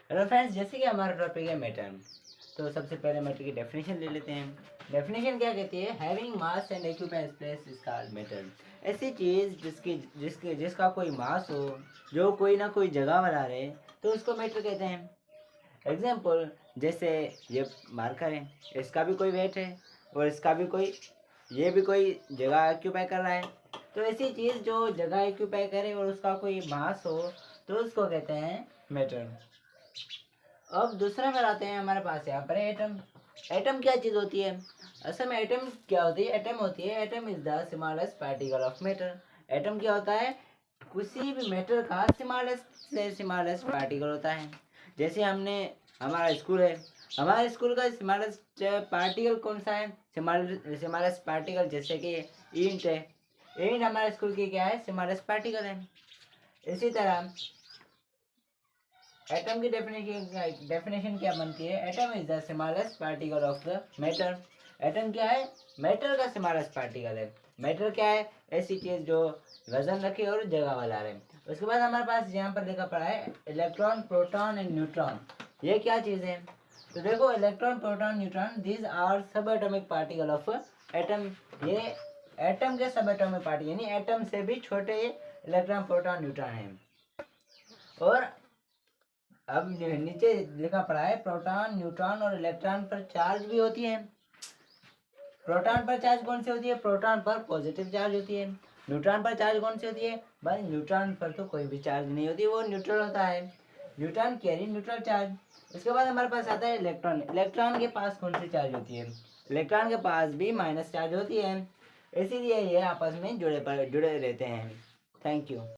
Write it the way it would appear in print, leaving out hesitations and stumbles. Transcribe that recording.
Hello friends, जैसे कि हमारा टॉपिक है मैटर, तो सबसे पहले मैटर की डेफिनेशन ले लेते हैं। डेफिनेशन क्या कहती है? Having mass and occupies place is called matter. ऐसी चीज़ जिसकी जिसके जिसका कोई मास हो, जो कोई ना कोई जगह बना रहे, तो उसको मैटर कहते हैं। एग्जाम्पल, जैसे ये मार्कर है, इसका भी कोई वेट है और इसका भी कोई, ये भी कोई जगह एक्यूपाई कर रहा है। तो ऐसी चीज़ जो जगह एक्यूपाई करे और उसका कोई मास हो, तो उसको कहते हैं मैटर। अब दूसरा में आते हैं, हमारे पास यहाँ पर एटम। एटम क्या चीज़ होती है? असल में एटम क्या होती है? एटम होती है, atom is the smallest particle of matter. Atom क्या होता है? किसी भी मैटर का स्मॉलेस्ट से स्मॉलेस्ट पार्टिकल होता है। जैसे हमारा स्कूल है, हमारे स्कूल का स्मॉलेस्ट पार्टिकल कौन सा है? स्मॉलेस्ट पार्टिकल जैसे कि ईंट है। ईंट हमारे स्कूल की क्या है? स्मॉलेस्ट पार्टिकल है। इसी तरह एटम की डेफिनेशन क्या बनती है? Atom is the smallest particle of the matter. Atom क्या है? मैटर का स्मॉलेस्ट पार्टिकल है। मैटर क्या है? ऐसी चीज जो वजन रखे और जगह वाला रहे। उसके बाद हमारे पास यहाँ पर लिखा पड़ा है इलेक्ट्रॉन, प्रोटॉन एंड न्यूट्रॉन। ये क्या चीज़ है? तो देखो, electron, proton, neutron, these are सब एटॉमिक पार्टिकल ऑफ एटम। ये एटम के सब एटॉमिक पार्टिकल, यानी एटम से भी छोटे इलेक्ट्रॉन, प्रोटॉन, न्यूट्रॉन हैं। और अब नीचे लिखा पड़ा है प्रोटॉन, न्यूट्रॉन और इलेक्ट्रॉन पर चार्ज भी होती है। प्रोटॉन पर चार्ज कौन सी होती है? प्रोटॉन पर पॉजिटिव चार्ज होती है। न्यूट्रॉन पर चार्ज कौन सी होती है? भाई न्यूट्रॉन पर तो कोई भी चार्ज नहीं होती, वो न्यूट्रल होता है। Neutron carry neutral charge. उसके बाद हमारे पास आता है इलेक्ट्रॉन। इलेक्ट्रॉन के पास कौन सी चार्ज होती है? इलेक्ट्रॉन के पास भी माइनस चार्ज होती है। इसीलिए ये आपस में जुड़े रहते हैं। Thank you.